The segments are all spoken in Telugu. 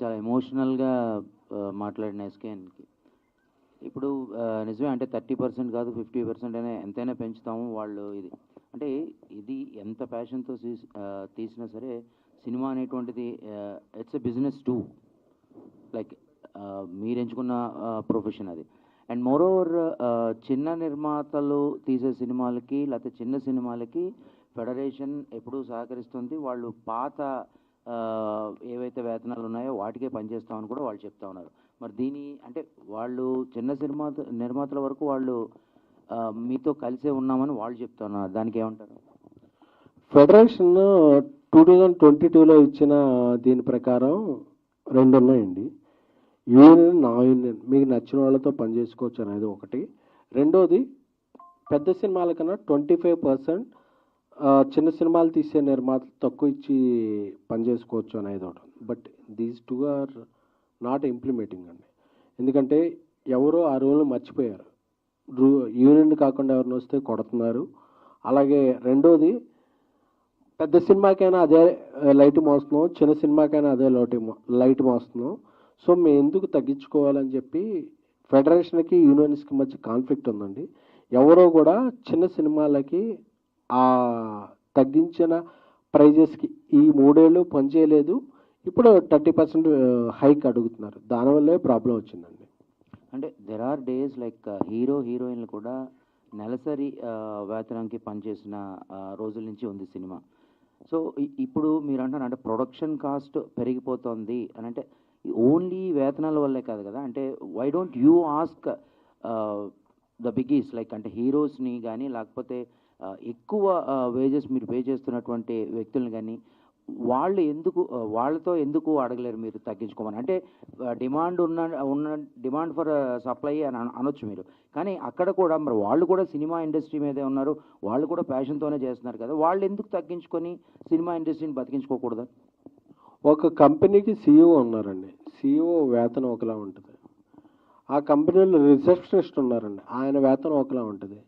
చాలా ఎమోషనల్గా మాట్లాడిన ఎస్కేఎన్కి. ఇప్పుడు నిజమే, అంటే 30% కాదు 50% అయినా ఎంతైనా పెంచుతాము వాళ్ళు. ఇది అంటే ఇది ఎంత ప్యాషన్తో తీసినా సరే సినిమా అనేటువంటిది it's a business two. Like మీరు ఎంచుకున్న ప్రొఫెషన్ అది. అండ్ మోరోవర్ చిన్న నిర్మాతలు తీసే సినిమాలకి లేకపోతే చిన్న సినిమాలకి ఫెడరేషన్ ఎప్పుడూ సహకరిస్తుంది. వాళ్ళు పాత ఏవైతే వేతనాలు ఉన్నాయో వాటికే పనిచేస్తామని కూడా వాళ్ళు చెప్తా ఉన్నారు. మరి దీని అంటే వాళ్ళు చిన్న నిర్మాతల వరకు వాళ్ళు మీతో కలిసే ఉన్నామని వాళ్ళు చెప్తున్నారు. దానికి ఏమంటారు? ఫెడరేషన్ 2022లో ఇచ్చిన దీని ప్రకారం 2 ఉన్నాయండి. యూనియన్, నా యూనియన్, మీకు నచ్చిన వాళ్ళతో పనిచేసుకోవచ్చు అనేది ఒకటి. రెండోది, పెద్ద సినిమాల కన్నా 25% చిన్న సినిమాలు తీసే నిర్మాతలు తక్కువ ఇచ్చి పనిచేసుకోవచ్చు అనేది ఒకటి. But these 2 are not implementing అండి. ఎందుకంటే ఎవరో ఆ రూల్ని మర్చిపోయారు. యూనియన్ కాకుండా ఎవరిని వస్తే కొడుతున్నారు. అలాగే రెండోది, పెద్ద సినిమాకైనా అదే లైట్ మోస్తున్నాం, చిన్న సినిమాకైనా అదే లైట్ మోస్తున్నాం. సో మేము ఎందుకు తగ్గించుకోవాలని చెప్పి ఫెడరేషన్కి యూనియన్స్కి మధ్య కాన్ఫ్లిక్ట్ ఉందండి. ఎవరో కూడా చిన్న సినిమాలకి ఆ తగ్గించిన ప్రైజెస్కి ఈ 3 ఏళ్ళు పనిచేయలేదు. ఇప్పుడు 30% హైక్ అడుగుతున్నారు. దానివల్లే ప్రాబ్లం వచ్చిందండి. అంటే దెర్ ఆర్ డేస్ లైక్ హీరోయిన్లు కూడా నెలసరి వేతనానికి పనిచేసిన రోజుల నుంచి ఉంది సినిమా. సో ఇప్పుడు మీరు అంటారు అంటే ప్రొడక్షన్ కాస్ట్ పెరిగిపోతుంది అని, అంటే ఓన్లీ వేతనాల వల్లే కాదు కదా. అంటే why don't you ask the biggies like అంటే హీరోస్ని కానీ లేకపోతే ఎక్కువ వేజెస్ మీరు పే చేస్తున్నటువంటి వ్యక్తులను కానీ వాళ్ళతో ఎందుకు అడగలేరు మీరు తగ్గించుకోమని? అంటే ఉన్న డిమాండ్ ఫర్ సప్లై అని అనొచ్చు మీరు, కానీ అక్కడ కూడా మరి వాళ్ళు కూడా సినిమా ఇండస్ట్రీ మీదే ఉన్నారు, వాళ్ళు కూడా ప్యాషన్తోనే చేస్తున్నారు కదా. వాళ్ళు ఎందుకు తగ్గించుకొని సినిమా ఇండస్ట్రీని బతికించుకోకూడదు? ఒక కంపెనీకి CEO ఉన్నారండి. CEO వేతనం ఒకలా ఉంటుంది. ఆ కంపెనీలో రిసెప్షనిస్ట్ ఉన్నారండి, ఆయన వేతనం ఒకలా ఉంటుంది.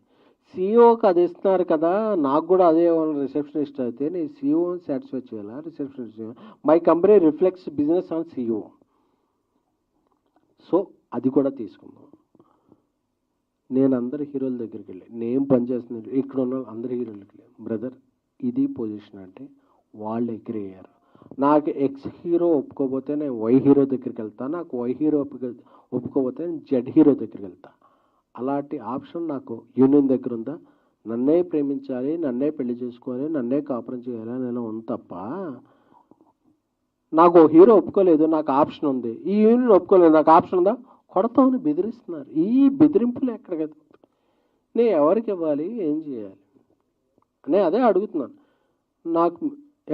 CEOకి అది ఇస్తున్నారు కదా, నాకు కూడా అదే రిసెప్షనిస్ట్ అయితే నేను CEOని సాటిస్ఫై చేయాలా, receptionist? My company reflects business on CEO. So అది కూడా తీసుకుందాం. నేను అందరి హీరోల దగ్గరికి వెళ్ళి నేను పనిచేస్తున్నాను, ఇక్కడ ఉన్న అందరి హీరోలకి వెళ్ళి, బ్రదర్ ఇది పొజిషన్ అంటే వాళ్ళు అగ్రీ అయ్యారు. నాకు X హీరో ఒప్పుకోకపోతే నేను Y హీరో దగ్గరికి వెళ్తాను, నాకు Y హీరో ఒప్పుకోకపోతే నేను Z హీరో దగ్గరికి వెళ్తాను. అలాంటి ఆప్షన్ నాకు యూనియన్ దగ్గర ఉందా? నన్నే ప్రేమించాలి, నన్నే పెళ్లి చేసుకోవాలి, నన్నే కాపురం చేయాలి నేను ఉంది తప్ప, నాకు హీరో ఒప్పుకోలేదు నాకు ఆప్షన్ ఉంది, ఈ యూనియన్ ఒప్పుకోలేదు నాకు ఆప్షన్ ఉందా, కొడతామని బెదిరిస్తున్నారు. ఈ బెదిరింపులు ఎక్కడ కదా, నేను ఎవరికి ఇవ్వాలి, ఏం చేయాలి నేను అదే అడుగుతున్నాను. నాకు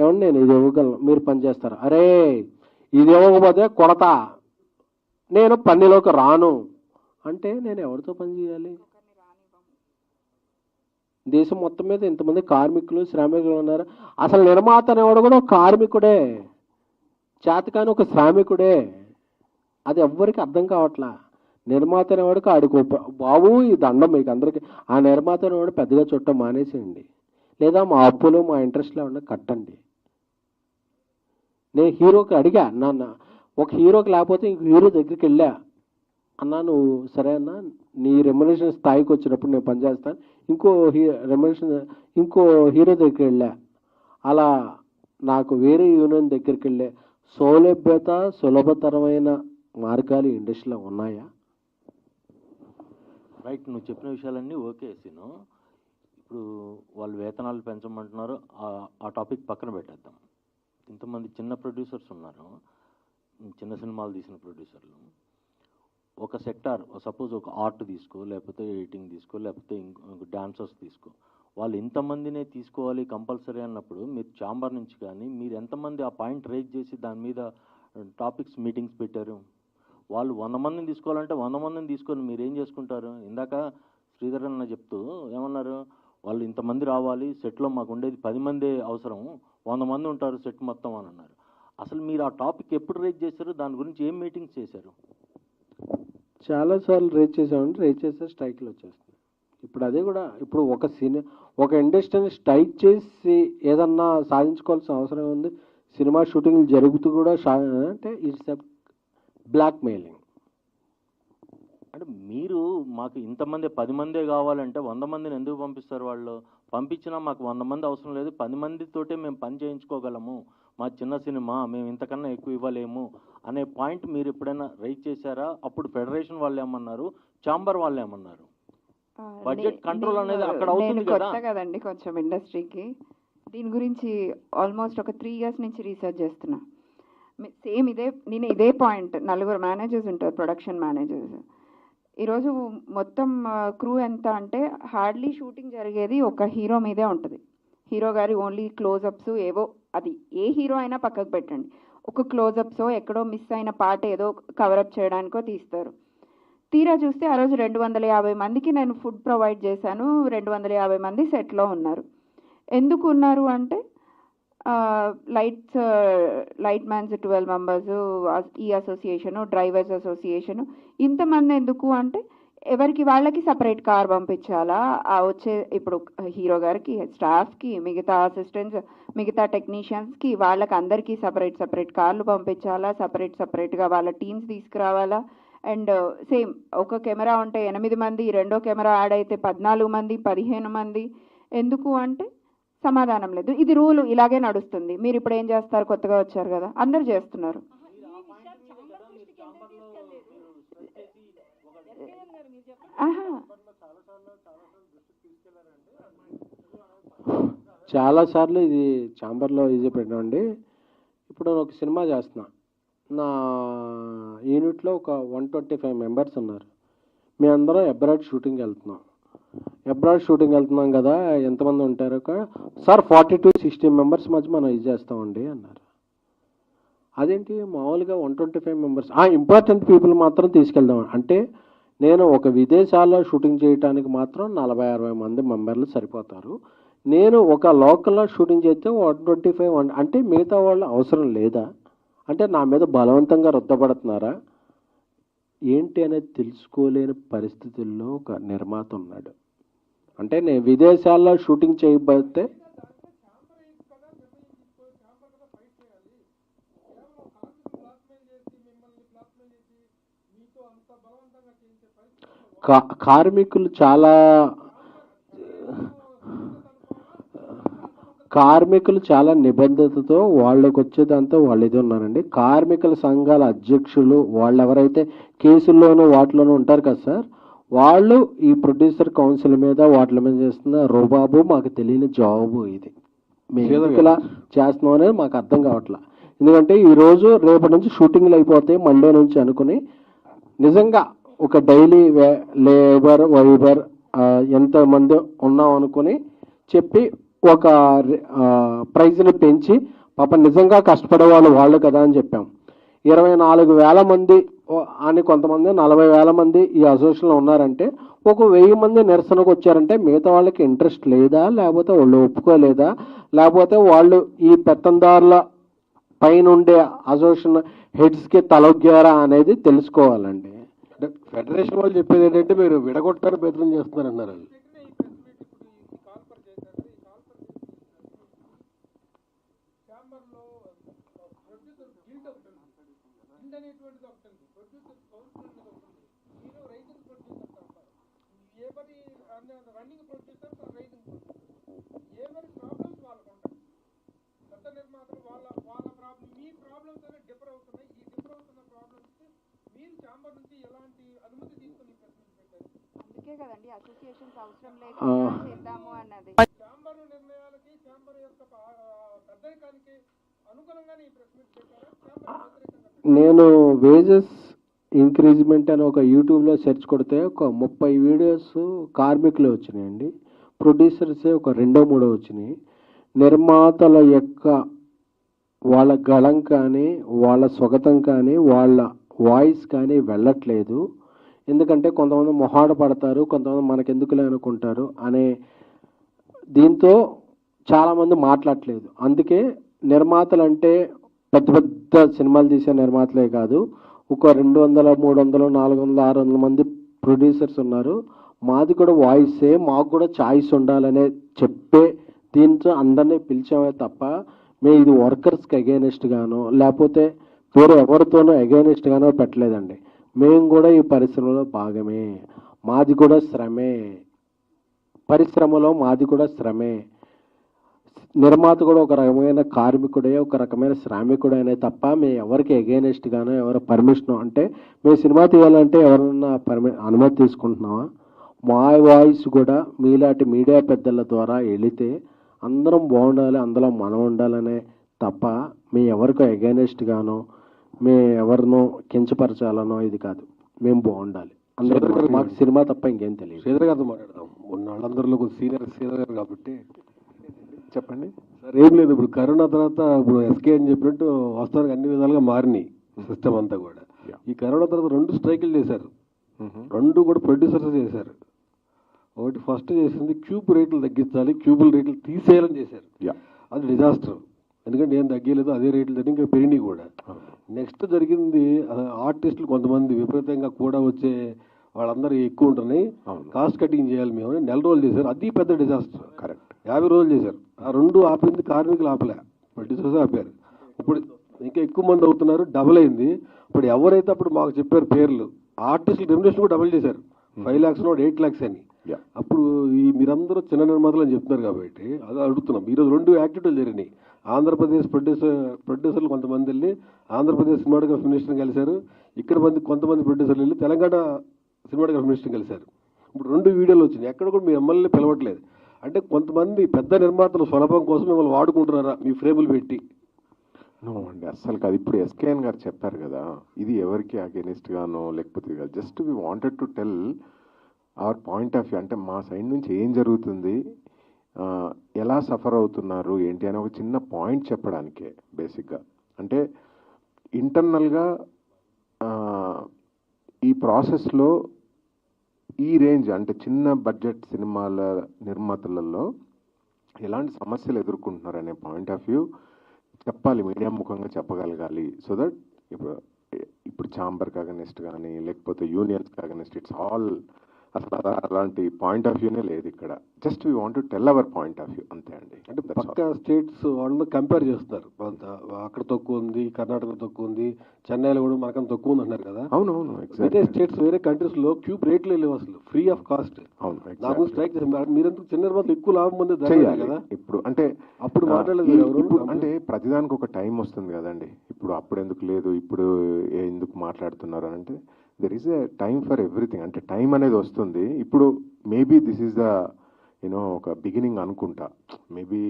ఏమన్నా నేను ఇది ఇవ్వగలను, మీరు పనిచేస్తారు, అరే ఇది ఇవ్వకపోతే కొడతా, నేను పనిలోకి రాను అంటే నేను ఎవరితో పని చేయాలి? దేశం మొత్తం మీద ఇంతమంది కార్మికులు శ్రామికులు ఉన్నారు. అసలు నిర్మాత అనేవాడు కూడా ఒక కార్మికుడే, చేతకాని ఒక శ్రామికుడే. అది ఎవ్వరికి అర్థం కావట్లా. నిర్మాత అనేవాడికి ఆడికి బాబు ఈ దండం మీకు అందరికీ. ఆ నిర్మాత అనేవాడు పెద్దగా చుట్టం మానేసేయండి, లేదా మా అప్పులు మా ఇంట్రెస్ట్లో ఉన్న కట్టండి. నేను హీరోకి అడిగా, నాన్న ఒక హీరోకి లేకపోతే ఇంకో హీరో దగ్గరికి వెళ్ళా, అన్నా నువ్వు సరే అన్న నీ రెమ్యునరేషన్ స్థాయికి వచ్చినప్పుడు నేను పనిచేస్తాను, ఇంకో హీరో దగ్గరికి వెళ్ళా. అలా నాకు వేరే యూనియన్ దగ్గరికి వెళ్ళే సౌలభ్యత సులభతరమైన మార్గాలు ఇండస్ట్రీలో ఉన్నాయా? రైట్, నువ్వు చెప్పిన విషయాలన్నీ ఓకే సీను. ఇప్పుడు వాళ్ళు వేతనాలు పెంచమంటున్నారు, ఆ టాపిక్ పక్కన పెట్టేద్దాం. ఇంతమంది చిన్న ప్రొడ్యూసర్స్ ఉన్నారు, చిన్న సినిమాలు తీసిన ప్రొడ్యూసర్లు. ఒక సెక్టార్, సపోజ్ ఒక ఆర్ట్ తీసుకో, లేకపోతే ఎడిటింగ్ తీసుకో, లేకపోతే ఇంకో డాన్సర్స్ తీసుకో, వాళ్ళు ఇంతమందినే తీసుకోవాలి కంపల్సరీ అన్నప్పుడు మీరు ఛాంబర్ నుంచి కానీ మీరు ఎంతమంది ఆ పాయింట్ రేజ్ చేసి దాని మీద టాపిక్స్ మీటింగ్స్ పెట్టారు? వాళ్ళు 100 మందిని తీసుకోవాలంటే 100 మందిని తీసుకొని మీరు ఏం చేసుకుంటారు? ఇందాక శ్రీధర్ అన్న చెప్తూ ఏమన్నారు, వాళ్ళు ఇంతమంది రావాలి, సెట్లో మాకు ఉండేది 10 మందే అవసరం, 100 మంది ఉంటారు సెట్ మొత్తం అని అన్నారు. అసలు మీరు ఆ టాపిక్ ఎప్పుడు రేజ్ చేశారు? దాని గురించి ఏం మీటింగ్స్ చేశారు? చాలాసార్లు రేజ్ చేసామంటే రేజ్ చేస్తే స్ట్రైక్లు వచ్చేస్తుంది. ఇప్పుడు అదే కూడా, ఇప్పుడు ఒక ఇండస్ట్రీని స్ట్రైక్ చేసి ఏదన్నా సాధించుకోవాల్సిన అవసరం ఉంది. సినిమా షూటింగ్ జరుగుతూ కూడా అంటే ఇట్స్ ఎ బ్లాక్ మెయిలింగ్. అంటే మీరు మాకు ఇంతమంది 10 మందే కావాలంటే 100 మందిని ఎందుకు పంపిస్తారు వాళ్ళు? పంపించినా మాకు 100 మంది అవసరం లేదు, 10 మందితోటే మేము పని చేయించుకోగలము, మా చిన్న సినిమా మేము ఇంతకన్నా ఎక్కువ ఇవ్వలేము అనే పాయింట్ మీరు ఎప్పుడైనా రైజ్ చేశారా? అప్పుడు ఫెడరేషన్ వాళ్ళు ఏమన్నారు, ఛాంబర్ వాళ్ళు ఏమన్నారు? బడ్జెట్ కంట్రోల్ అనేది అక్కడ అవుతుంది కదా. కొత్త కదండి కొంచెం ఇండస్ట్రీకి, దీని గురించి ఆల్మోస్ట్ ఒక 3 years నుంచి రీసెర్చ్ చేస్తున్నా. సేమ్ నేను ఇదే పాయింట్, 4 మేనేజర్స్ ఉంటారు, ప్రొడక్షన్ మేనేజర్స్. ఈరోజు మొత్తం క్రూ ఎంత అంటే హార్డ్లీ షూటింగ్ జరిగేది ఒక హీరో మీదే ఉంటుంది. హీరో గారి ఓన్లీ క్లోజప్స్ ఏవో, అది ఏ హీరో అయినా పక్కకు పెట్టండి, ఒక క్లోజప్సో ఎక్కడో మిస్ అయిన పాట ఏదో కవరప్ చేయడానికో తీస్తారు. తీరా చూస్తే ఆ రోజు 250 మందికి నేను ఫుడ్ ప్రొవైడ్ చేశాను, 250 మంది సెట్లో ఉన్నారు. ఎందుకు ఉన్నారు అంటే లైట్ మ్యాన్స్ 12 members, ఈ అసోసియేషను, డ్రైవర్స్ అసోసియేషను, ఇంతమంది ఎందుకు అంటే ఎవరికి వాళ్ళకి సపరేట్ కార్ పంపించాలా, వచ్చే ఇప్పుడు హీరో గారికి, స్టాఫ్కి, మిగతా అసిస్టెంట్స్, మిగతా టెక్నీషియన్స్కి, వాళ్ళకి అందరికీ సపరేట్ కార్లు పంపించాలా, సపరేట్గా వాళ్ళ టీమ్స్ తీసుకురావాలా. అండ్ సేమ్ ఒక కెమెరా ఉంటే 8 మంది, రెండో కెమెరా యాడ్ అయితే 14 మంది, 15 మంది. ఎందుకు అంటే సమాధానం లేదు. ఇది రూల్, ఇలాగే నడుస్తుంది. మీరు ఇప్పుడు ఏం చేస్తారు, కొత్తగా వచ్చారు కదా, అందరు చేస్తున్నారు. చాలాసార్లు ఇది ఛాంబర్లో ఇది పెట్టండి. ఇప్పుడు నేను ఒక సినిమా చేస్తున్నా, నా యూనిట్లో ఒక 125 members ఉన్నారు. మీ అందరం అబ్రాడ్ షూటింగ్ వెళ్తున్నాం కదా, ఎంతమంది ఉంటారు సార్? 40 to 60 members మధ్య మనం ఇది చేస్తామండి అన్నారు. అదేంటి, మామూలుగా 125 members ఇంపార్టెంట్ పీపుల్ మాత్రం తీసుకెళ్దాం అంటే, నేను ఒక విదేశాల్లో షూటింగ్ చేయడానికి మాత్రం 40-60 మంది మెంబర్లు సరిపోతారు. నేను ఒక లోకల్లో షూటింగ్ చేస్తే 125 అంటే మిగతా వాళ్ళు అవసరం లేదా అంటే నా మీద బలవంతంగా రుద్దపడుతున్నారా ఏంటి అనేది తెలుసుకోలేని పరిస్థితుల్లో ఒక నిర్మాత ఉన్నాడు. అంటే నేను విదేశాల్లో షూటింగ్ చేయబోతే కార్మికులు చాలా నిబద్ధతతో వాళ్ళకి వచ్చేదంతా వాళ్ళు ఇది ఉన్నారండి. కార్మికుల సంఘాల అధ్యక్షులు వాళ్ళు ఎవరైతే కేసుల్లోనూ వాటిలోనూ ఉంటారు కదా సార్, వాళ్ళు ఈ ప్రొడ్యూసర్ కౌన్సిల్ మీద వాటి మీద చేస్తున్న రోబాబు మాకు తెలియని జాబు ఇది. మేము ఇలా చేస్తున్నాం అనేది మాకు అర్థం కావట్లా. ఎందుకంటే ఈరోజు రేపటి నుంచి షూటింగ్లు అయిపోతాయి మండే నుంచి అనుకుని నిజంగా ఒక డైలీ లేబర్ వైబర్ ఎంతమంది ఉన్నాం అనుకుని చెప్పి ఒక ప్రైజ్ని పెంచి పాప నిజంగా కష్టపడే వాళ్ళు కదా అని చెప్పాం. 24,000 మంది అని కొంతమంది 40,000 మంది ఈ అసోసియేషన్లో ఉన్నారంటే ఒక 1000 మంది నిరసనకు వచ్చారంటే మిగతా వాళ్ళకి ఇంట్రెస్ట్ లేదా, లేకపోతే వాళ్ళు ఒప్పుకోలేదా, లేకపోతే వాళ్ళు ఈ పెత్తందారుల పైన ఉండే అసోసియేషన్ హెడ్స్కి తలొగ్గారా అనేది తెలుసుకోవాలండి. అంటే ఫెడరేషన్ వాళ్ళు చెప్పేది ఏంటంటే మీరు విడగొట్టారు, బెదిరం చేస్తున్నారు అన్నారు. అందుకే కదండి అసోసియేషన్స్ అవసరం లేకుండా చేద్దాము అన్నది. నేను వేజెస్ ఇంక్రీజ్మెంట్ అని ఒక యూట్యూబ్లో సెర్చ్ కొడితే ఒక 30 వీడియోస్ కార్మికులు వచ్చినాయండి. ప్రొడ్యూసర్సే ఒక 2-3 వచ్చినాయి. నిర్మాతల యొక్క వాళ్ళ గళం కానీ వాళ్ళ స్వగతం కానీ వాళ్ళ వాయిస్ కానీ వెళ్ళట్లేదు. ఎందుకంటే కొంతమంది మొహాట పడతారు, కొంతమంది మనకెందుకులే అనుకుంటారు అనే దీంతో చాలామంది మాట్లాడట్లేదు. అందుకే నిర్మాతలు అంటే పెద్ద పెద్ద సినిమాలు తీసే నిర్మాతలే కాదు, ఒక 200, 300, 400, 600 మంది ప్రొడ్యూసర్స్ ఉన్నారు. మాది కూడా వాయిసే, మాకు కూడా ఛాయిస్ ఉండాలనే చెప్పే దీంతో అందరినీ పిలిచామే తప్ప మేము ఇది వర్కర్స్కి అగైనెస్ట్ గానో లేకపోతే వేరే ఎవరితోనో అగైనెస్ట్ గానో పెట్టలేదండి. మేము కూడా ఈ పరిశ్రమలో భాగమే, మాది కూడా శ్రమే, పరిశ్రమలో మాది కూడా శ్రమే. నిర్మాత కూడా ఒక రకమైన కార్మికుడే, ఒక రకమైన శ్రామికుడైనా తప్ప మేము ఎవరికి అగైనెస్ట్ గానో ఎవరు పర్మిషన్ అంటే మేము సినిమా తీయాలంటే ఎవరన్నా అనుమతి తీసుకుంటున్నామా? మా వాయిస్ కూడా మీలాంటి మీడియా పెద్దల ద్వారా వెళితే అందరం బాగుండాలి, అందులో మనం ఉండాలనే తప్ప మేము ఎవరికి అగైనెస్ట్ గానో మేము ఎవరినో కించపరచాలనో ఇది కాదు. మేము బాగుండాలి, అందరూ మాకు సినిమా తప్ప ఇంకేం తెలియదు. శ్రీధర్ గారితో మాట్లాడదాం. ఉన్న వాళ్ళందరిలో కొంచెం సీనియర్ శ్రీధర్ గారు కాబట్టి చెప్పండి సార్. ఏం లేదు, ఇప్పుడు కరోనా తర్వాత ఇప్పుడు ఎస్కే అని చెప్పినట్టు వాస్తవానికి అన్ని విధాలుగా మారినాయి సిస్టమ్ అంతా కూడా. ఈ కరోనా తర్వాత 2 స్ట్రైకులు చేశారు, 2 కూడా ప్రొడ్యూసర్స్ చేశారు. ఒకటి ఫస్ట్ చేసింది క్యూబ్ రేట్లు తగ్గించాలి, క్యూబుల్ రేట్లు తీసేయాలని చేశారు. అది డిజాస్టర్, ఎందుకంటే ఏం తగ్గలేదు, అదే రేట్లు తగ్గి ఇంకా పెరిగినాయి కూడా. నెక్స్ట్ జరిగింది ఆర్టిస్టులు కొంతమంది విపరీతంగా కూడా వచ్చే వాళ్ళందరూ ఎక్కువ ఉంటున్నాయి, కాస్ట్ కటింగ్ చేయాలి మేము అని 4 రోజులు చేశారు. అది పెద్ద డిజాస్టర్. కరెక్ట్, 50 రోజులు చేశారు. ఆ 2 ఆపింది కార్మికులు ఆపలే, ప్రొడ్యూసర్స్ ఆపారు. ఇప్పుడు ఇంకా ఎక్కువ మంది అవుతున్నారు, డబుల్ అయింది. ఇప్పుడు ఎవరైతే అప్పుడు మాకు చెప్పారు పేర్లు, ఆర్టిస్టులు రెమ్యునరేషన్ కూడా డబుల్ చేశారు, 5 lakhs 8 lakhs అని. అప్పుడు ఈ మీరందరూ చిన్న నిర్మాతలు అని చెప్తున్నారు కాబట్టి అది అడుగుతున్నాం. ఈరోజు 2 యాక్టివిటీలు జరిగినాయి. ఆంధ్రప్రదేశ్ ప్రొడ్యూసర్లు కొంతమంది వెళ్ళి ఆంధ్రప్రదేశ్ సినిమాటోగ్రఫీ మినిస్టర్ని కలిశారు, ఇక్కడ కొంతమంది ప్రొడ్యూసర్లు వెళ్ళి తెలంగాణ సినిమాటోగ్రఫీ మినిస్టర్ని కలిశారు. ఇప్పుడు 2 వీడియోలు వచ్చినాయి, ఎక్కడ కూడా మీ ఎమ్మెల్యే పిలవట్లేదు. అంటే కొంతమంది పెద్ద నిర్మాతలు స్వలభం కోసం మిమ్మల్ని వాడుకుంటున్నారా మీ ఫ్రేములు పెట్టి? నో అండి, అస్సలు కాదు. ఇప్పుడు ఎస్కేఎన్ గారు చెప్పారు కదా, ఇది ఎవరికి అగెనిస్ట్ గానో లేకపోతే కాదు, just we wanted to tell our point of view. అంటే మా సైడ్ నుంచి ఏం జరుగుతుంది, ఎలా సఫర్ అవుతున్నారు ఏంటి అని ఒక చిన్న పాయింట్ చెప్పడానికే బేసిక్గా. అంటే ఇంటర్నల్గా ఈ ప్రాసెస్లో ఈ రేంజ్ అంటే చిన్న బడ్జెట్ సినిమాల నిర్మాతలలో ఎలాంటి సమస్యలు ఎదుర్కొంటున్నారు అనే పాయింట్ ఆఫ్ వ్యూ చెప్పాలి, మీడియా ముఖంగా చెప్పగలగాలి. సో దట్ ఇప్పుడు ఛాంబర్కి అగనిస్ట్ కానీ లేకపోతే యూనియన్స్కి అగనిస్ట్, ఇట్స్ ఆల్ అసలు అలాంటి పాయింట్ ఆఫ్ వ్యూనే లేదు ఇక్కడ. Just we want to tell our point of view, అంతే అండి. అంటే పక్క స్టేట్స్ వాళ్ళు కంపేర్ చేస్తున్నారు, అక్కడ తక్కువ ఉంది, కర్ణాటక తక్కువ ఉంది, చెన్నైలో కూడా మనకన్నా తక్కువ ఉంది అంటున్నారు కదా. అవునవును, వేరే స్టేట్స్ వేరే కంట్రీస్ లో క్యూబ్ రేట్లు లేవు అసలు, ఫ్రీ ఆఫ్ కాస్ట్. అవును, నాకు స్ట్రైక్ చేసి మీరెందుకు చిన్న నిర్మాతలు ఎక్కువ లాభం పొందే కదా ఇప్పుడు. అంటే అప్పుడు మాట్లాడలేదు, అంటే ప్రతిదానికి ఒక టైం వస్తుంది కదండి. అప్పుడు ఎందుకు లేదు, ఇప్పుడు ఎందుకు మాట్లాడుతున్నారు అని అంటే there is a time for everything. అంటే టైం అనేది వస్తుంది. ఇప్పుడు మేబీ దిస్ ఈస్ ద ఒక బిగినింగ్ అనుకుంటా. Maybe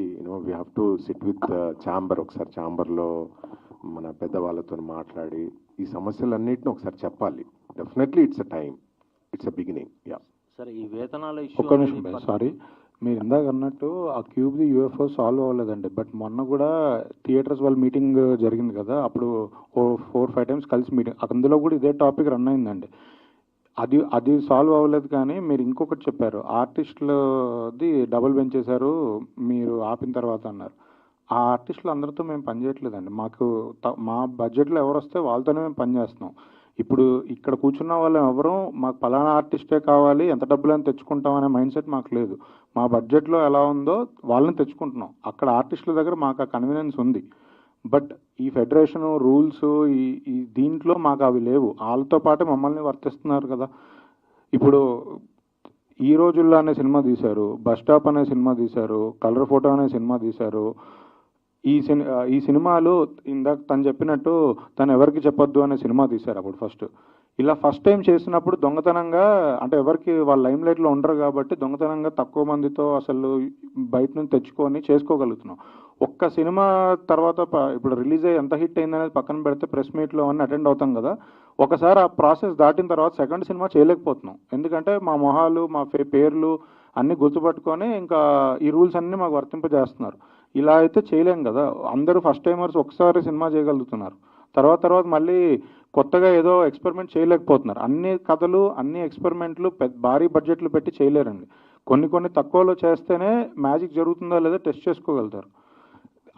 we have to SIT with chamber, ఒకసారి ఛాంబర్లో మన పెద్దవాళ్ళతో మాట్లాడి ఈ సమస్యలన్నిటిని ఒకసారి చెప్పాలి. Definitely it's a time, it's a beginning. Yeah సరే, ఈ వేతనాల ఒక్క నిమిషం, సారీ, మీరు ఇందాక అన్నట్టు ఆ క్యూబ్ది యూఎఫ్ఓ సాల్వ్ అవ్వలేదండి. బట్ మొన్న కూడా థియేటర్స్ వాళ్ళ మీటింగ్ జరిగింది కదా, అప్పుడు 4-5 times కలిసి మీటింగ్, అందులో కూడా ఇదే టాపిక్ రన్ అయిందండి. అది సాల్వ్ అవ్వలేదు. కానీ మీరు ఇంకొకటి చెప్పారు, ఆర్టిస్టులది డబుల్ పెంచేశారు మీరు ఆపిన తర్వాత అన్నారు. ఆ ఆర్టిస్టులు అందరితో మేము పనిచేయట్లేదండి. మా బడ్జెట్లో ఎవరు వస్తే వాళ్ళతోనే మేము పనిచేస్తున్నాం. ఇప్పుడు ఇక్కడ కూర్చున్న వాళ్ళు ఎవరు మాకు పలానా ఆర్టిస్టే కావాలి, ఎంత డబ్బులని తెచ్చుకుంటాం అనే మైండ్ సెట్ మాకు లేదు. మా బడ్జెట్లో ఎలా ఉందో వాళ్ళని తెచ్చుకుంటున్నాం. అక్కడ ఆర్టిస్టుల దగ్గర మాకు ఆ కన్వీనియన్స్ ఉంది. బట్ ఈ ఫెడరేషన్ రూల్స్ ఈ దీంట్లో మాకు అవి లేవు. వాళ్ళతో పాటే మమ్మల్ని వర్తిస్తున్నారు కదా. ఇప్పుడు ఈ రోజుల్లో అనే సినిమా తీశారు, బస్ స్టాప్ అనే సినిమా తీశారు, కలర్ ఫోటో అనే సినిమా తీశారు. ఈ సినిమాలు ఇందాక తను చెప్పినట్టు తను ఎవరికి చెప్పొద్దు అనే సినిమా తీశారు అప్పుడు ఫస్ట్. ఇలా ఫస్ట్ టైం చేసినప్పుడు దొంగతనంగా, అంటే ఎవరికి వాళ్ళ లైమ్ లైట్లో ఉండరు కాబట్టి దొంగతనంగా తక్కువ మందితో అసలు బయట నుంచి తెచ్చుకొని చేసుకోగలుగుతున్నాం. ఒక్క సినిమా తర్వాత ఇప్పుడు రిలీజ్ అయ్యి ఎంత హిట్ అయిందనేది పక్కన పెడితే ప్రెస్ మీట్లో అన్నీ అటెండ్ అవుతాం కదా. ఒకసారి ఆ ప్రాసెస్ దాటిన తర్వాత సెకండ్ సినిమా చేయలేకపోతున్నాం. ఎందుకంటే మా మొహాలు మా పేర్లు అన్నీ గుర్తుపట్టుకొని ఇంకా ఈ రూల్స్ అన్నీ మాకు వర్తింపజేస్తున్నారు. ఇలా అయితే చేయలేం కదా. అందరూ ఫస్ట్ టైమర్స్ ఒకసారి సినిమా చేయగలుగుతున్నారు, తర్వాత మళ్ళీ కొత్తగా ఏదో ఎక్స్పెరిమెంట్ చేయలేకపోతున్నారు. అన్ని కథలు అన్ని ఎక్స్పెరిమెంట్లు భారీ బడ్జెట్లు పెట్టి చేయలేరండి. కొన్ని తక్కువలో చేస్తేనే మ్యాజిక్ జరుగుతుందా లేదా టెస్ట్ చేసుకోగలుగుతారు.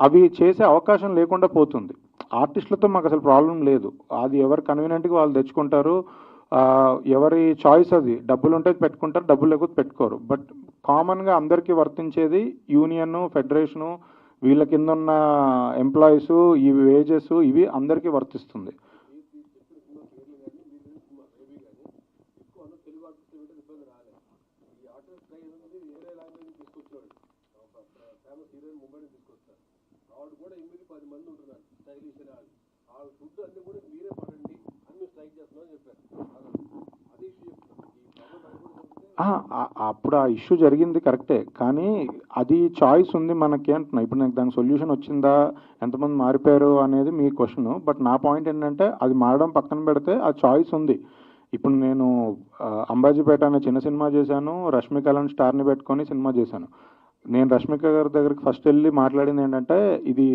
అవి చేసే అవకాశం లేకుండా పోతుంది. ఆర్టిస్టులతో మాకు అసలు ప్రాబ్లం లేదు. అది ఎవరు కన్వీనియంట్గా వాళ్ళు తెచ్చుకుంటారు, ఎవరి చాయిస్ అది. డబ్బులు ఉంటే పెట్టుకుంటారు, డబ్బులు లేకపోతే పెట్టుకోరు. బట్ కామన్గా అందరికీ వర్తించేది యూనియన్, ఫెడరేషను, వీళ్ళ కింద ఉన్న ఎంప్లాయీస్ ఈ వేజెస్ ఇవి అందరికీ వర్తిస్తుంది. అప్పుడు ఆ ఇష్యూ జరిగింది కరెక్టే, కానీ అది చాయిస్ ఉంది మనకి అంటున్నా. ఇప్పుడు నాకు దానికి సొల్యూషన్ వచ్చిందా, ఎంతమంది మారిపోయారు అనేది మీ క్వశ్చన్. బట్ నా పాయింట్ ఏంటంటే అది మారడం పక్కన పెడితే ఆ చాయిస్ ఉంది. ఇప్పుడు నేను అంబాజీపేట అనే చిన్న సినిమా చేశాను, రష్మికలను స్టార్ని పెట్టుకొని సినిమా చేశాను. నేను రష్మిక గారి దగ్గరికి ఫస్ట్ వెళ్ళి మాట్లాడింది ఏంటంటే, ఇది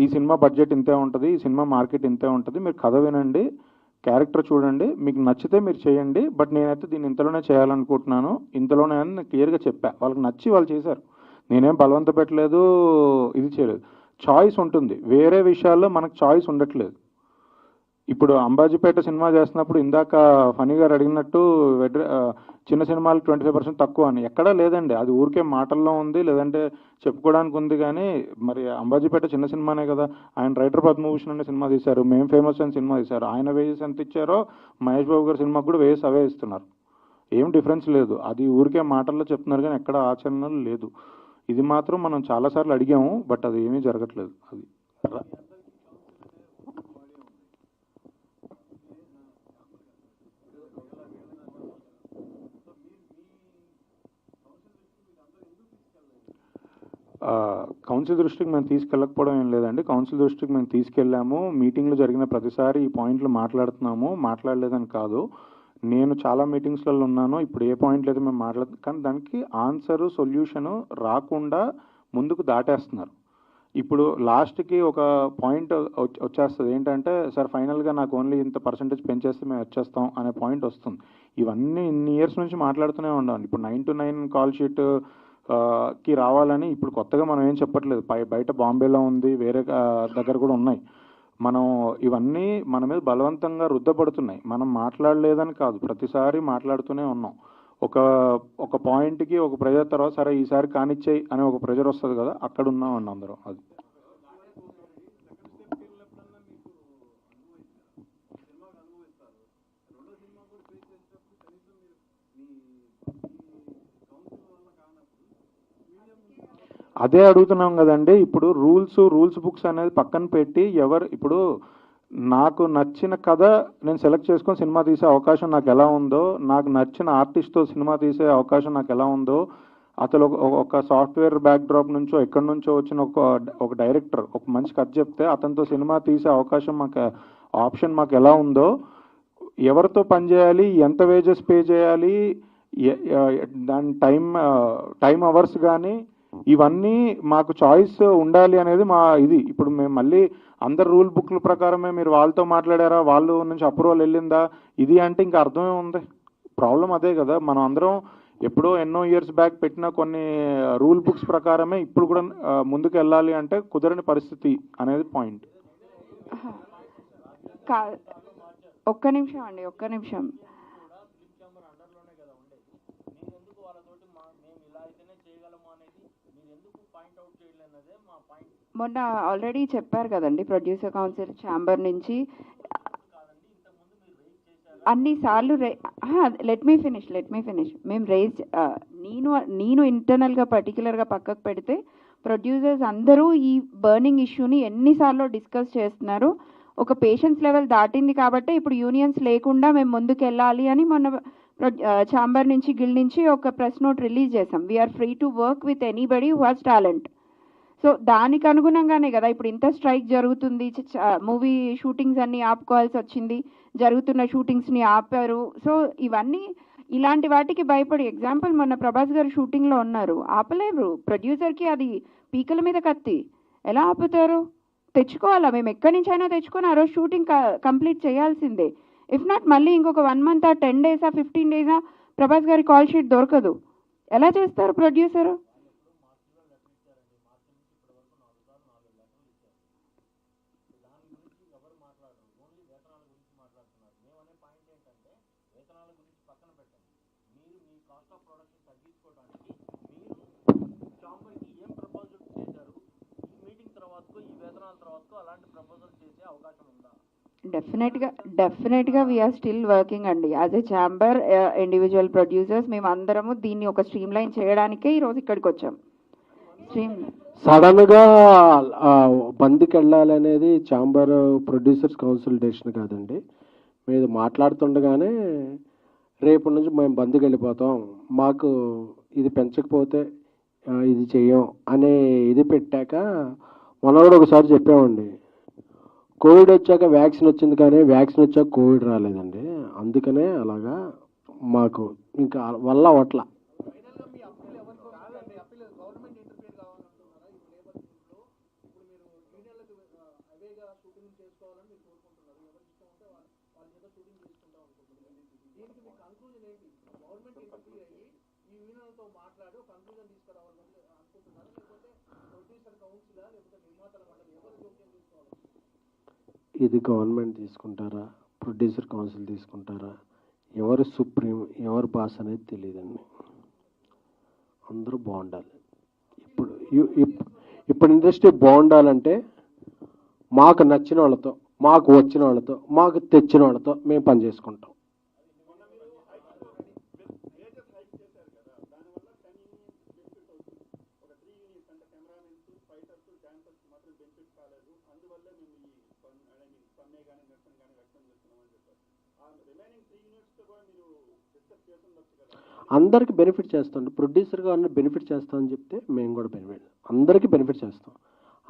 ఈ సినిమా బడ్జెట్ ఇంతే ఉంటుంది, ఈ సినిమా మార్కెట్ ఇంతే ఉంటుంది, మీరు కథ వినండి, క్యారెక్టర్ చూడండి, మీకు నచ్చితే మీరు చేయండి, బట్ నేనైతే దీన్ని ఇంతలోనే చేయాలనుకుంటున్నాను, ఇంతలోనే అని నేను క్లియర్గా చెప్పా. వాళ్ళకి నచ్చి వాళ్ళు చేశారు. నేనేం బలవంత పెట్టలేదు, ఇది చేయలేదు. చాయిస్ ఉంటుంది, వేరే విషయాల్లో మనకు చాయిస్ ఉండట్లేదు. ఇప్పుడు అంబాజీపేట సినిమా చేస్తున్నప్పుడు ఇందాక ఫనీ గారు అడిగినట్టు చిన్న సినిమాలకు 25% తక్కువ అని ఎక్కడా లేదండి. అది ఊరికే మాటల్లో ఉంది, లేదంటే చెప్పుకోవడానికి ఉంది. కానీ మరి అంబాజీపేట చిన్న సినిమానే కదా. ఆయన రైటర్ పద్మభూషణ్ అనే సినిమా తీశారు, మేము ఫేమస్ అని సినిమా తీశారు. ఆయన వేజెస్ ఎంత ఇచ్చారో మహేష్ బాబు గారి సినిమాకు కూడా వేసి అవే ఇస్తున్నారు. ఏం డిఫరెన్స్ లేదు. అది ఊరికే మాటల్లో చెప్తున్నారు కానీ ఎక్కడ ఆచరణలు లేదు. ఇది మాత్రం మనం చాలాసార్లు అడిగాము, బట్ అది ఏమీ జరగట్లేదు. అది కౌన్సిల్ దృష్టికి మేము తీసుకెళ్ళకపోవడం ఏం లేదండి. కౌన్సిల్ దృష్టికి మేము తీసుకెళ్ళాము. మీటింగ్లు జరిగిన ప్రతిసారి ఈ పాయింట్లు మాట్లాడుతున్నాము, మాట్లాడలేదని కాదు. నేను చాలా మీటింగ్స్లలో ఉన్నాను, ఇప్పుడు ఏ పాయింట్లు అయితే మేము మాట్లాడుతున్నాం, కానీ దానికి ఆన్సరు సొల్యూషను రాకుండా ముందుకు దాటేస్తున్నారు. ఇప్పుడు లాస్ట్కి ఒక పాయింట్ వచ్చేస్తుంది ఏంటంటే, సార్ ఫైనల్గా నాకు ఓన్లీ ఇంత పర్సెంటేజ్ పెంచేస్తే మేము వచ్చేస్తాం అనే పాయింట్ వస్తుంది. ఇవన్నీ ఇన్ని ఇయర్స్ నుంచి మాట్లాడుతూనే ఉండాలి. ఇప్పుడు 9 to 9 కాల్ షీట్ కి రావాలని ఇప్పుడు కొత్తగా మనం ఏం చెప్పట్లేదు. బయట బాంబేలో ఉంది, వేరే దగ్గర కూడా ఉన్నాయి. మనం ఇవన్నీ మన మీద బలవంతంగా రుద్దపడుతున్నాయి. మనం మాట్లాడలేదని కాదు, ప్రతిసారి మాట్లాడుతూనే ఉన్నాం. ఒక పాయింట్కి ఒక ప్రెజర్ తర్వాత సరే ఈసారి కానిచ్చేయి అనే ఒక ప్రెజర్ వస్తుంది కదా, అక్కడ ఉన్నామండి అందరం. అది అదే అడుగుతున్నాం కదండి. ఇప్పుడు రూల్స్ బుక్స్ అనేది పక్కన పెట్టి ఇప్పుడు నాకు నచ్చిన కథ నేను సెలెక్ట్ చేసుకొని సినిమా తీసే అవకాశం నాకు ఎలా ఉందో, నాకు నచ్చిన ఆర్టిస్ట్తో సినిమా తీసే అవకాశం నాకు ఎలా ఉందో, అతను ఒక సాఫ్ట్వేర్ బ్యాక్డ్రాప్ నుంచో ఎక్కడి నుంచో వచ్చిన ఒక డైరెక్టర్ ఒక మంచి కథ చెప్తే అతనితో సినిమా తీసే అవకాశం ఆప్షన్ మాకు ఎలా ఉందో, ఎవరితో పనిచేయాలి, ఎంత వేజెస్ పే చేయాలి, దాని టైం అవర్స్ కానీ ఇవన్నీ మాకు చాయిస్ ఉండాలి అనేది మా ఇది. ఇప్పుడు మేము మళ్ళీ అందరు రూల్ బుక్ల ప్రకారమే మీరు వాళ్ళతో మాట్లాడారా, వాళ్ళు నుంచి అప్రూవల్ వెళ్ళిందా, ఇది అంటే ఇంకా అర్థమే ఉంది. ప్రాబ్లం అదే కదా. మనం అందరం ఎప్పుడో ఎన్నో ఇయర్స్ బ్యాక్ పెట్టిన కొన్ని రూల్ బుక్స్ ప్రకారమే ఇప్పుడు కూడా ముందుకు వెళ్ళాలి అంటే కుదరని పరిస్థితి అనేది పాయింట్. ఒక్క నిమిషం అండి, ఒక్క నిమిషం. మొన్న ఆల్రెడీ చెప్పారు కదండి, ప్రొడ్యూసర్ కౌన్సిల్ ఛాంబర్ నుంచి అన్నిసార్లు లెట్ మీ ఫినిష్ మేము నేను ఇంటర్నల్గా పర్టికులర్గా పక్కకు పెడితే ప్రొడ్యూసర్స్ అందరూ ఈ బర్నింగ్ ఇష్యూని ఎన్నిసార్లు డిస్కస్ చేస్తున్నారు. ఒక పేషెన్స్ లెవెల్ దాటింది కాబట్టి ఇప్పుడు యూనియన్స్ లేకుండా మేము ముందుకు వెళ్ళాలి అని మొన్న ఛాంబర్ నుంచి గిల్ నుంచి ఒక ప్రెస్ నోట్ రిలీజ్ చేసాం. We are free to work with anybody who has talent. So దానికి అనుగుణంగానే కదా ఇప్పుడు ఇంత స్ట్రైక్ జరుగుతుంది. మూవీ షూటింగ్స్ అన్నీ ఆపుకోవాల్సి వచ్చింది, జరుగుతున్న షూటింగ్స్ని ఆపారు. సో ఇవన్నీ ఇలాంటి వాటికి భయపడి, ఎగ్జాంపుల్ మొన్న ప్రభాస్ గారు షూటింగ్లో ఉన్నారు, ఆపలేరు. ప్రొడ్యూసర్కి అది పీకల మీద కత్తి, ఎలా ఆపుతారు? తెచ్చుకోవాలా, మేము ఎక్కడి నుంచి అయినా తెచ్చుకొని ఆ రోజు షూటింగ్ కంప్లీట్ చేయాల్సిందే. ఇఫ్ నాట్ మళ్ళీ ఇంకొక 1 month 10 days 15 days ప్రభాస్ గారి కాల్ షీట్ దొరకదు. ఎలా చేస్తారు ప్రొడ్యూసరు? డెఫినెట్గా వీఆర్ స్టిల్ వర్కింగ్ అండి. As a chamber, individual producers మేము అందరము దీన్ని ఒక స్ట్రీమ్ లైన్ చేయడానికే ఈరోజు ఇక్కడికి వచ్చాం. సడన్ గా బంద్కి వెళ్ళాలనేది ఛాంబర్ ప్రొడ్యూసర్స్ కన్సల్టేషన్ కాదండి. మీరు మాట్లాడుతుండగానే రేపటి నుంచి మేము బంద్కి వెళ్ళిపోతాం, మాకు ఇది పెంచకపోతే ఇది చెయ్యం అనే ఇది పెట్టాక మొన్న కూడా ఒకసారి చెప్పామండి, కోవిడ్ వచ్చాక వ్యాక్సిన్ వచ్చింది కానీ వ్యాక్సిన్ వచ్చాక కోవిడ్ రాలేదండి. అందుకనే అలాగా మాకు ఇంకా వల్ల అవట్ల. ఇది గవర్నమెంట్ తీసుకుంటారా, ప్రొడ్యూసర్ కౌన్సిల్ తీసుకుంటారా, ఎవరు సుప్రీం ఎవరు బాస్ అనేది తెలియదండి. అందరూ బాగుండాలి. ఇప్పుడు ఇండస్ట్రీ బాగుండాలంటే మాకు నచ్చిన వాళ్ళతో, మాకు వచ్చిన వాళ్ళతో, మాకు తెచ్చిన వాళ్ళతో మేము పని చేసుకుంటాం. అందరికి బెనిఫిట్ చేస్తాం. ప్రొడ్యూసర్ గారిని బెనిఫిట్ చేస్తామని చెప్తే మేము కూడా బెనిఫిట్, అందరికీ బెనిఫిట్ చేస్తాం.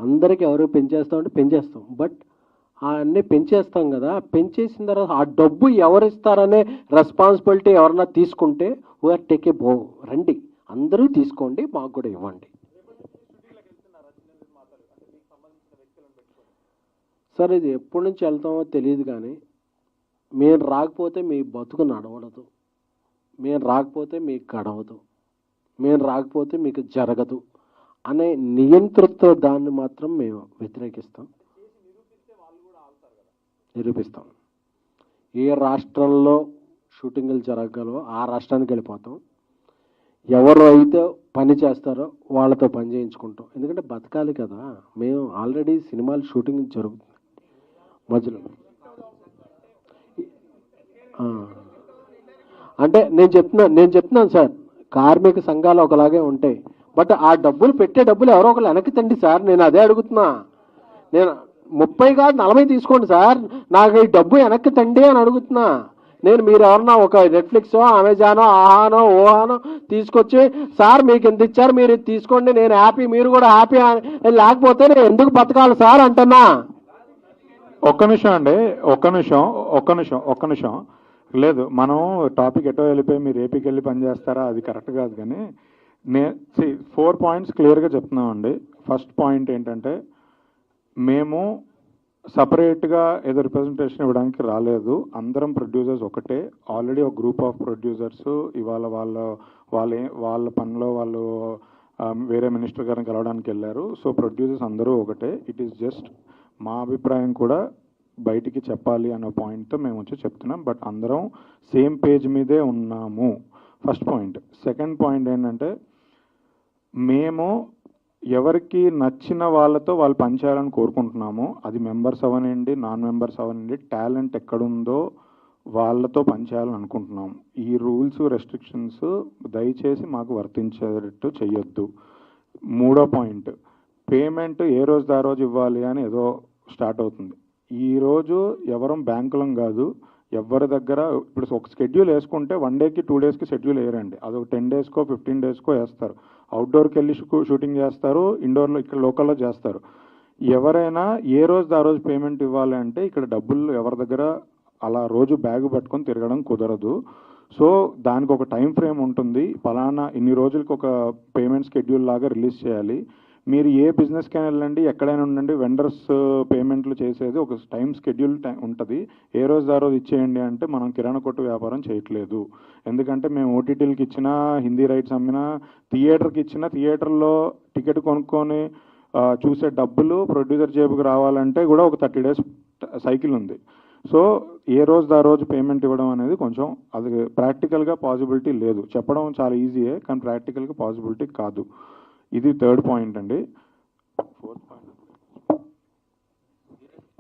అందరికి ఎవరు పెంచేస్తామంటే పెంచేస్తాం. బట్ అన్నీ పెంచేస్తాం కదా, పెంచేసిన తర్వాత ఆ డబ్బు ఎవరు ఇస్తారనే రెస్పాన్సిబిలిటీ ఎవరన్నా తీసుకుంటే వీఆర్ టేక్ ఏ రండి, అందరూ తీసుకోండి, మాకు కూడా ఇవ్వండి. సార్ ఇది ఎప్పటి నుంచి వెళ్తామో తెలియదు కానీ మేము రాకపోతే మీ బతుకు నడవడదు, మేము రాకపోతే మీకు గడవదు, మేము రాకపోతే మీకు జరగదు అనే నియంతృత్వ దాన్ని మాత్రం మేము వ్యతిరేకిస్తాం, నిరూపిస్తాం. ఏ రాష్ట్రంలో షూటింగ్లు జరగగలవో ఆ రాష్ట్రానికి వెళ్ళిపోతాం. ఎవరు అయితే పని చేస్తారో వాళ్ళతో పని చేయించుకుంటాం. ఎందుకంటే బతకాలి కదా. మేము ఆల్రెడీ సినిమాలు షూటింగ్ జరుగుతుంది మధ్యలో. అంటే నేను చెప్తున్నాను సార్, కార్మిక సంఘాలు ఒకలాగే ఉంటాయి. బట్ ఆ డబ్బులు పెట్టే డబ్బులు ఎవరో ఒకరు వెనక్కి తండి సార్. నేను అదే అడుగుతున్నా. నేను 30 కాదు 40 తీసుకోండి సార్, నాకు ఈ డబ్బు వెనక్కి తండి అని అడుగుతున్నా నేను. మీరు ఎవరన్నా ఒక నెట్ఫ్లిక్సో, అమెజానో, ఆహానో, ఓహానో తీసుకొచ్చి సార్ మీకు ఎంత ఇచ్చారు మీరు ఇది తీసుకోండి, నేను హ్యాపీ, మీరు కూడా హ్యాపీ, లేకపోతే నేను ఎందుకు బతకాలి సార్ అంటున్నా. ఒక్క నిమిషం అండి, ఒక్క నిమిషం. లేదు, మనం టాపిక్ ఎటో వెళ్ళిపోయి మీరు ఏపీకి వెళ్ళి పని చేస్తారా, అది కరెక్ట్ కాదు. కానీ 4 పాయింట్స్ క్లియర్గా చెప్తున్నామండి. ఫస్ట్ పాయింట్ ఏంటంటే, మేము సపరేట్గా ఏదో రిప్రజెంటేషన్ ఇవ్వడానికి రాలేదు. అందరం ప్రొడ్యూసర్స్ ఒకటే. ఆల్రెడీ ఒక గ్రూప్ ఆఫ్ ప్రొడ్యూసర్స్ ఇవాళ వాళ్ళ పనిలో వాళ్ళు వేరే మినిస్టర్ గారిని కలవడానికి వెళ్ళారు. సో ప్రొడ్యూసర్స్ అందరూ ఒకటే. ఇట్ ఈస్ జస్ట్ మా అభిప్రాయం కూడా బయటికి చెప్పాలి అనే పాయింట్తో మేము వచ్చి చెప్తున్నాం. బట్ అందరం సేమ్ పేజ్ మీదే ఉన్నాము. First point. సెకండ్ పాయింట్ ఏంటంటే, మేము ఎవరికి నచ్చిన వాళ్ళతో వాళ్ళు పనిచేయాలని కోరుకుంటున్నాము. అది మెంబర్స్ అవనండి, నాన్ మెంబర్స్ అవనండి, టాలెంట్ ఎక్కడుందో వాళ్ళతో పనిచేయాలని అనుకుంటున్నాం. ఈ రూల్స్ రెస్ట్రిక్షన్స్ దయచేసి మాకు వర్తించేటట్టు చెయ్యొద్దు. మూడో పాయింట్, పేమెంట్ ఏ రోజు ఆ రోజు ఇవ్వాలి అని ఏదో స్టార్ట్ అవుతుంది. ఈరోజు ఎవరం బ్యాంకులం కాదు. ఎవరి దగ్గర ఇప్పుడు ఒక షెడ్యూల్ వేసుకుంటే 1 డేకి 2 డేస్కి షెడ్యూల్ వేయరండి. అదొక 10 డేస్కో 15 డేస్కో వేస్తారు. అవుట్డోర్కి వెళ్ళి షూటింగ్ చేస్తారు, ఇండోర్లో ఇక్కడ లోకల్లో చేస్తారు. ఎవరైనా ఏ రోజు ఆ రోజు పేమెంట్ ఇవ్వాలి అంటే ఇక్కడ డబ్బులు ఎవరి దగ్గర అలా రోజు బ్యాగ్ పట్టుకొని తిరగడం కుదరదు. సో దానికి ఒక టైం ఫ్రేమ్ ఉంటుంది. పలానా ఇన్ని రోజులకి ఒక పేమెంట్ షెడ్యూల్ లాగా రిలీజ్ చేయాలి. మీరు ఏ బిజినెస్కైనా వెళ్ళండి, ఎక్కడైనా ఉండండి, వెండర్స్ పేమెంట్లు చేసేది ఒక టైం షెడ్యూల్ ఉంటుంది. ఏ రోజు ఆ రోజు ఇచ్చేయండి అంటే మనం కిరాణా కొట్టు వ్యాపారం చేయట్లేదు. ఎందుకంటే మేము ఓటీటీలకి ఇచ్చినా, హిందీ రైట్స్ అమ్మినా, థియేటర్కి ఇచ్చినా, థియేటర్లో టికెట్ కొనుక్కొని చూసే డబ్బులు ప్రొడ్యూసర్ జేబుకి రావాలంటే కూడా ఒక 30 డేస్ సైకిల్ ఉంది. సో ఏ రోజు ఆ రోజు పేమెంట్ ఇవ్వడం అనేది కొంచెం అది ప్రాక్టికల్గా పాసిబిలిటీ లేదు. చెప్పడం చాలా ఈజీయే కానీ ప్రాక్టికల్గా పాసిబిలిటీ కాదు. ఇది థర్డ్ పాయింట్ అండి. Fourth point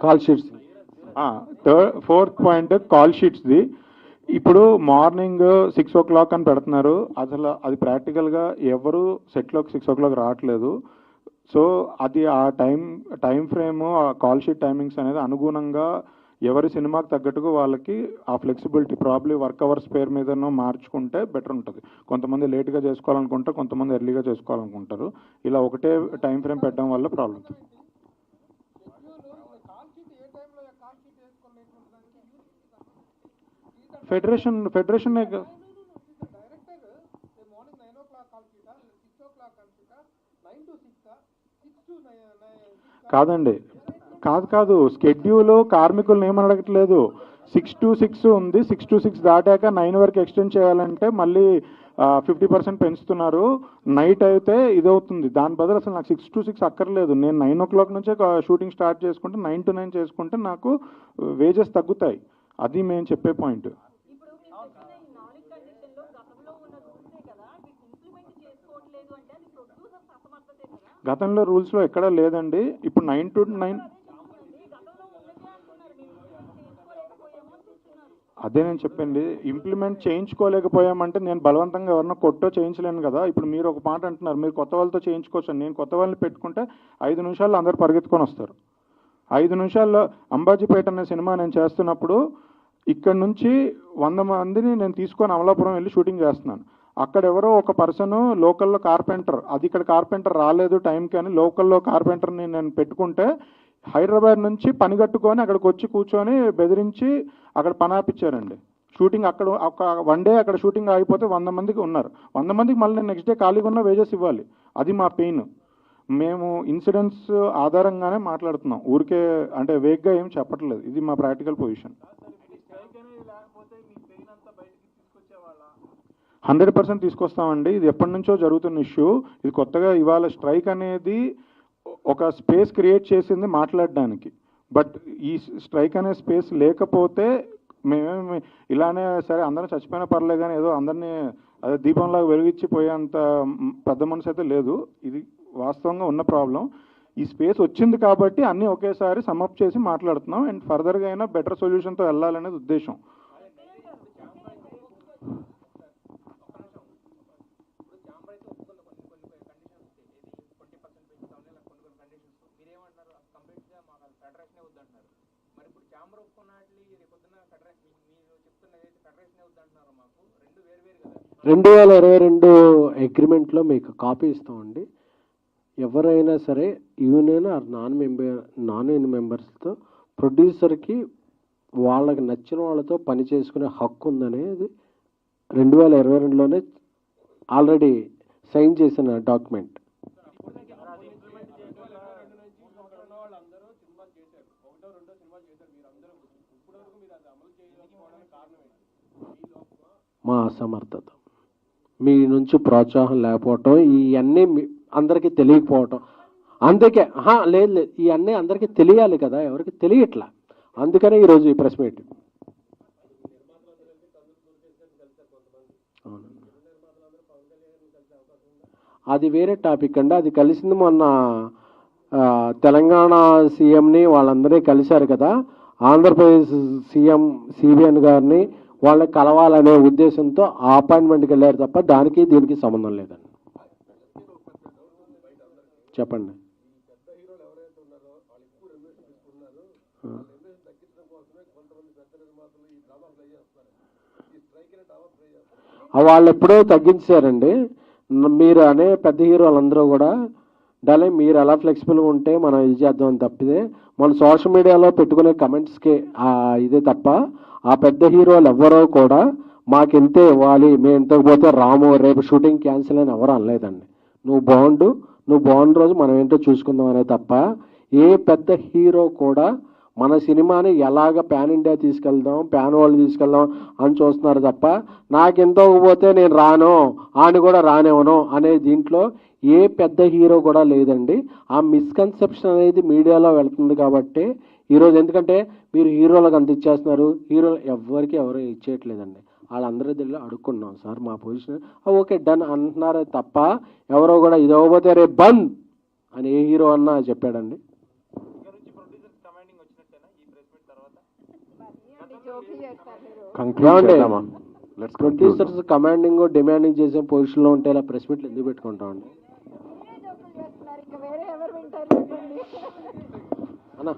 call sheets. Fourth point call షీట్స్ది. ఇప్పుడు మార్నింగ్ 6 o'clock అని పెడుతున్నారు, అసలు అది ప్రాక్టికల్గా ఎవరు సెట్లోకి 6 o'clock రావట్లేదు. సో అది ఆ టైం ఫ్రేమ్, ఆ కాల్ షీట్ టైమింగ్స్ అనేది అనుగుణంగా ఎవరి సినిమాకి తగ్గట్టుగా వాళ్ళకి ఆ ఫ్లెక్సిబిలిటీ ప్రాబ్లీ వర్క్ అవర్స్ పేరు మీదనో మార్చుకుంటే బెటర్ ఉంటుంది. కొంతమంది లేట్గా చేసుకోవాలనుకుంటారు, కొంతమంది ఎర్లీగా చేసుకోవాలనుకుంటారు. ఇలా ఒకటే టైం ఫ్రేమ్ పెట్టడం వల్ల ప్రాబ్లం. ఫెడరేషన్ కాదండి, కాదు స్కెడ్యూల్ కార్మికులను ఏమని అడగట్లేదు. 6 to 6 ఉంది, 6 to 6 దాటాక 9 వరకు ఎక్స్టెండ్ చేయాలంటే మళ్ళీ 50% పెంచుతున్నారు. నైట్ అయితే ఇదవుతుంది. దాని బదులు అసలు నాకు 6 to 6 అక్కర్లేదు. నేను 9 o'clock నుంచే షూటింగ్ స్టార్ట్ చేసుకుంటే 9 to 9 చేసుకుంటే నాకు వేజెస్ తగ్గుతాయి. అది మేము చెప్పే పాయింట్. గతంలో రూల్స్లో ఎక్కడా లేదండి. ఇప్పుడు 9 to 9 అదే నేను చెప్పింది. ఇంప్లిమెంట్ చేయించుకోలేకపోయామంటే నేను బలవంతంగా ఎవరన్నా కొట్టో చేయించలేను కదా. ఇప్పుడు మీరు ఒక మాట అంటున్నారు, మీరు కొత్త వాళ్ళతో చేయించుకోవచ్చు. నేను కొత్త వాళ్ళని పెట్టుకుంటే 5 నిమిషాల్లో అందరు పరిగెత్తుకొని వస్తారు. 5 నిమిషాల్లో అంబాజీపేట అనే సినిమా నేను చేస్తున్నప్పుడు ఇక్కడ నుంచి 100 మందిని నేను తీసుకొని అమలాపురం వెళ్ళి షూటింగ్ చేస్తున్నాను. అక్కడ ఎవరో ఒక పర్సన్ లోకల్లో కార్పెంటర్, అది ఇక్కడ కార్పెంటర్ రాలేదు టైంకి అని లోకల్లో కార్పెంటర్ని నేను పెట్టుకుంటే హైదరాబాద్ నుంచి పని కట్టుకొని అక్కడికి వచ్చి కూర్చొని బెదిరించి అక్కడ పని ఆపిచ్చారండి. షూటింగ్ అక్కడ ఒక 1 day అక్కడ షూటింగ్ ఆగిపోతే 100 మందికి ఉన్నారు. 100 మందికి మళ్ళీ నేను నెక్స్ట్ డే ఖాళీగా ఉన్న వేజెస్ ఇవ్వాలి. అది మా పెయిన్. మేము ఇన్సిడెంట్స్ ఆధారంగానే మాట్లాడుతున్నాం, ఊరికే అంటే వేగ్గా ఏం చెప్పట్లేదు. ఇది మా ప్రాక్టికల్ పొజిషన్. 100% తీసుకొస్తామండి. ఇది ఎప్పటి నుంచో జరుగుతున్న ఇష్యూ, ఇది కొత్తగా ఇవాళ స్ట్రైక్ అనేది ఒక స్పేస్ క్రియేట్ చేసింది మాట్లాడడానికి. బట్ ఈ స్ట్రైక్ అనే స్పేస్ లేకపోతే మేమేమి ఇలానే సరే అందరం చచ్చిపోయినా పర్లేదు కానీ ఏదో అందరినీ అదే దీపంలాగా వెలిగించిపోయేంత పెద్ద మనసు అయితే లేదు. ఇది వాస్తవంగా ఉన్న ప్రాబ్లం. ఈ స్పేస్ వచ్చింది కాబట్టి అన్నీ ఒకేసారి సమ్అప్ చేసి మాట్లాడుతున్నాం. అండ్ ఫర్దర్గా అయినా బెటర్ సొల్యూషన్తో వెళ్ళాలనేది ఉద్దేశం. రెండు 2022 అగ్రిమెంట్లో మీకు కాపీ ఇస్తామండి. ఎవరైనా సరే యూనియన్ ఆర్ నాన్ యూనియన్ మెంబర్స్తో ప్రొడ్యూసర్కి వాళ్ళకి నచ్చిన వాళ్ళతో పని చేసుకునే హక్కు ఉందనేది 2022లోనే ఆల్రెడీ సైన్ చేసిన డాక్యుమెంట్. మా అసమర్థత, మీ నుంచి ప్రోత్సాహం లేకపోవటం, ఇవన్నీ అందరికీ తెలియకపోవటం. అందుకే లేదు ఇవన్నీ అందరికీ తెలియాలి కదా, ఎవరికి తెలియట్లా. అందుకనే ఈరోజు ఈ ప్రెస్ మీట్. అది వేరే టాపిక్ అండి. అది కలిసింది మొన్న తెలంగాణ సీఎంని వాళ్ళందరినీ కలిశారు కదా, ఆంధ్రప్రదేశ్ సీఎం సిబిఎన్ గారిని వాళ్ళని కలవాలనే ఉద్దేశంతో ఆ అపాయింట్మెంట్కి వెళ్ళారు తప్ప దానికి దీనికి సంబంధం లేదండి. చెప్పండి. వాళ్ళు ఎప్పుడో తగ్గించారండి. మీరు అనే పెద్ద హీరోలందరూ కూడా డాలే మీరు ఎలా ఫ్లెక్సిబుల్గా ఉంటే మనం ఇది చేద్దామని తప్పితే మన సోషల్ మీడియాలో పెట్టుకునే కమెంట్స్కి ఇదే తప్ప ఆ పెద్ద హీరోలు ఎవరో కూడా మాకు ఇంతే ఇవ్వాలి, మేము ఇంతకు పోతే రాము, రేపు షూటింగ్ క్యాన్సిల్ అని ఎవరు అనలేదండి. నువ్వు బాగుండు రోజు మనం ఏంటో చూసుకుందాం అనే తప్ప ఏ పెద్ద హీరో కూడా మన సినిమాని ఎలాగ ప్యాన్ ఇండియా తీసుకెళ్దాం, ప్యాన్ వరల్డ్ తీసుకెళ్దాం అని చూస్తున్నారు తప్ప నాకు ఎంత పోతే నేను రాను, ఆయన కూడా రానివ్వను అనే దీంట్లో ఏ పెద్ద హీరో కూడా లేదండి. ఆ మిస్కన్సెప్షన్ అనేది మీడియాలో వెళ్తుంది కాబట్టి ఈరోజు, ఎందుకంటే మీరు హీరోలకు అంత ఇచ్చేస్తున్నారు, హీరోలు ఎవరు ఇచ్చేయట్లేదండి. వాళ్ళందరూ దీనిలో అడుక్కున్నాం సార్ మా పొజిషన్ ఓకే డన్ అంటున్నారే తప్ప ఎవరో కూడా ఇది అవ్వబోతే రే బంద్ అని ఏ హీరో అన్నా చెప్పాడండి. కంక్లూడ్ చేద్దామా? లెట్స్ ప్రొడ్యూసర్స్ కమాండింగ్ డిమాండింగ్ చేసే పొజిషన్లో ఉంటే ఇలా ప్రెస్ మీట్లు ఎందుకు పెట్టుకుంటామండి అన్నా?